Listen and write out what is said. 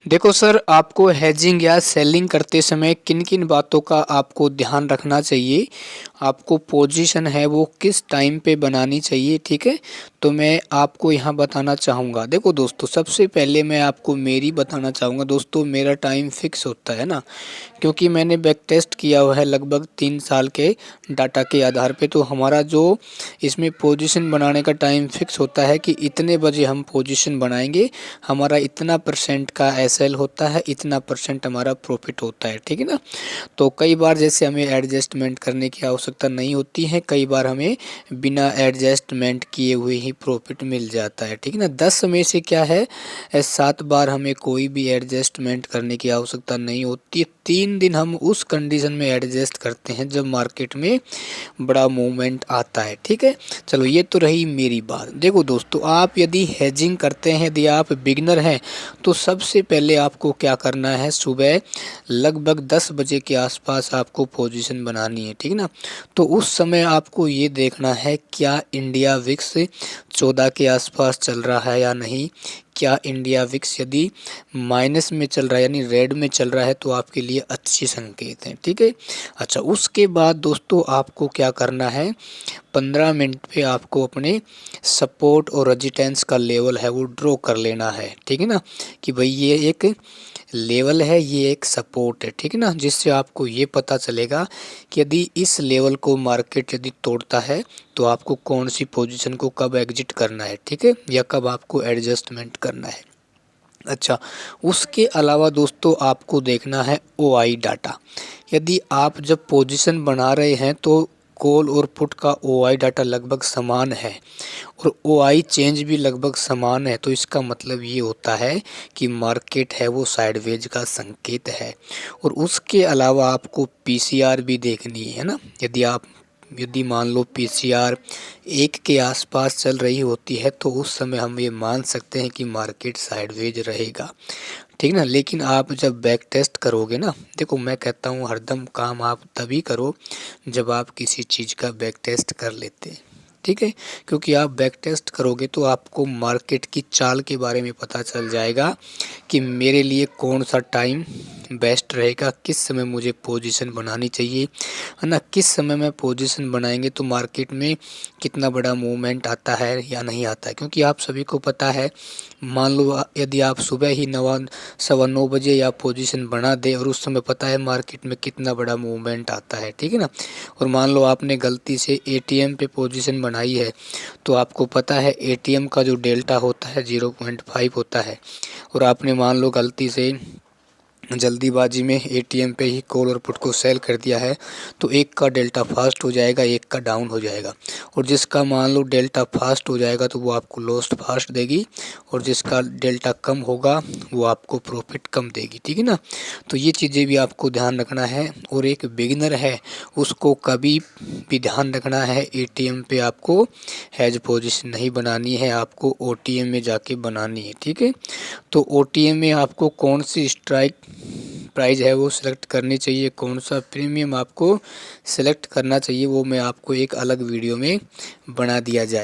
देखो सर, आपको हेजिंग या सेलिंग करते समय किन किन बातों का आपको ध्यान रखना चाहिए। आपको पोजीशन है वो किस टाइम पे बनानी चाहिए, ठीक है। तो मैं आपको यहाँ बताना चाहूँगा। देखो दोस्तों, सबसे पहले मैं आपको मेरी बताना चाहूँगा। दोस्तों, मेरा टाइम फिक्स होता है ना, क्योंकि मैंने बैक टेस्ट किया हुआ है लगभग 3 साल के डाटा के आधार पे। तो हमारा जो इसमें पोजीशन बनाने का टाइम फिक्स होता है कि इतने बजे हम पोजीशन बनाएंगे, हमारा इतना परसेंट का एसएल होता है, इतना परसेंट हमारा प्रॉफिट होता है, ठीक है ना। तो कई बार जैसे हमें एडजस्टमेंट करने की आवश्यकता नहीं होती है, कई बार हमें बिना एडजस्टमेंट किए हुए ही प्रॉफिट मिल जाता है, ठीक है ना। 10 में से क्या है, 7 बार हमें कोई भी एडजस्टमेंट करने की आवश्यकता नहीं होती। 3 दिन हम उस कंडीशन में एडजस्ट करते हैं जब मार्केट में बड़ा मूवमेंट आता है, ठीक है। चलो, ये तो रही मेरी बात। देखो दोस्तों, आप यदि हेजिंग करते हैं, यदि आप बिगिनर हैं, तो सबसे पहले आपको क्या करना है, सुबह लगभग 10 बजे के आसपास आपको पोजीशन बनानी है, ठीक है ना। तो उस समय आपको ये देखना है क्या इंडिया विक्स 14 के आसपास चल रहा है या नहीं। क्या इंडिया विक्स यदि माइनस में चल रहा है यानी रेड में चल रहा है तो आपके लिए अच्छे संकेत हैं, ठीक है। अच्छा, उसके बाद दोस्तों आपको क्या करना है, 15 मिनट पे आपको अपने सपोर्ट और रेजिस्टेंस का लेवल है वो ड्रॉ कर लेना है, ठीक है ना। कि भाई ये एक लेवल है, ये एक सपोर्ट है, ठीक है ना। जिससे आपको ये पता चलेगा कि यदि इस लेवल को मार्केट यदि तोड़ता है तो आपको कौन सी पोजीशन को कब एग्जिट करना है, ठीक है, या कब आपको एडजस्टमेंट करना है। अच्छा, उसके अलावा दोस्तों आपको देखना है ओआई डाटा। यदि आप जब पोजीशन बना रहे हैं तो कॉल और पुट का ओआई डाटा लगभग समान है और ओआई चेंज भी लगभग समान है, तो इसका मतलब ये होता है कि मार्केट है वो साइडवेज का संकेत है। और उसके अलावा आपको पीसीआर भी देखनी है ना। यदि मान लो पीसीआर 1 के आसपास चल रही होती है तो उस समय हम ये मान सकते हैं कि मार्केट साइडवेज रहेगा, ठीक ना। लेकिन आप जब बैक टेस्ट करोगे ना, देखो मैं कहता हूँ हरदम काम आप तभी करो जब आप किसी चीज़ का बैक टेस्ट कर लेते हैं, ठीक है। क्योंकि आप बैक टेस्ट करोगे तो आपको मार्केट की चाल के बारे में पता चल जाएगा कि मेरे लिए कौन सा टाइम बेस्ट रहेगा, किस समय मुझे पोजीशन बनानी चाहिए, है ना। किस समय में पोजीशन बनाएंगे तो मार्केट में कितना बड़ा मूवमेंट आता है या नहीं आता है। क्योंकि आप सभी को पता है, मान लो यदि आप सुबह ही 9 बजे या पोजीशन बना दे और उस समय पता है मार्केट में कितना बड़ा मूवमेंट आता है, ठीक है ना। और मान लो आपने गलती से एटीएम पे पोजीशन बनाई है तो आपको पता है एटीएम का जो डेल्टा होता है 0.5 होता है, और आपने मान लो गलती से जल्दीबाजी में एटीएम पे ही कॉल और पुट को सेल कर दिया है तो एक का डेल्टा फास्ट हो जाएगा, एक का डाउन हो जाएगा। और जिसका मान लो डेल्टा फास्ट हो जाएगा तो वो आपको लॉस्ट फास्ट देगी, और जिसका डेल्टा कम होगा वो आपको प्रॉफिट कम देगी, ठीक है ना। तो ये चीज़ें भी आपको ध्यान रखना है। और एक बिगिनर है उसको कभी भी ध्यान रखना है, एटीएम पे आपको हैज पोजीशन नहीं बनानी है, आपको ओटीएम में जाके बनानी है, ठीक है। तो ओटीएम में आपको कौन सी स्ट्राइक प्राइस है वो सिलेक्ट करनी चाहिए, कौन सा प्रीमियम आपको सिलेक्ट करना चाहिए, वो मैं आपको एक अलग वीडियो में बना दिया जाए।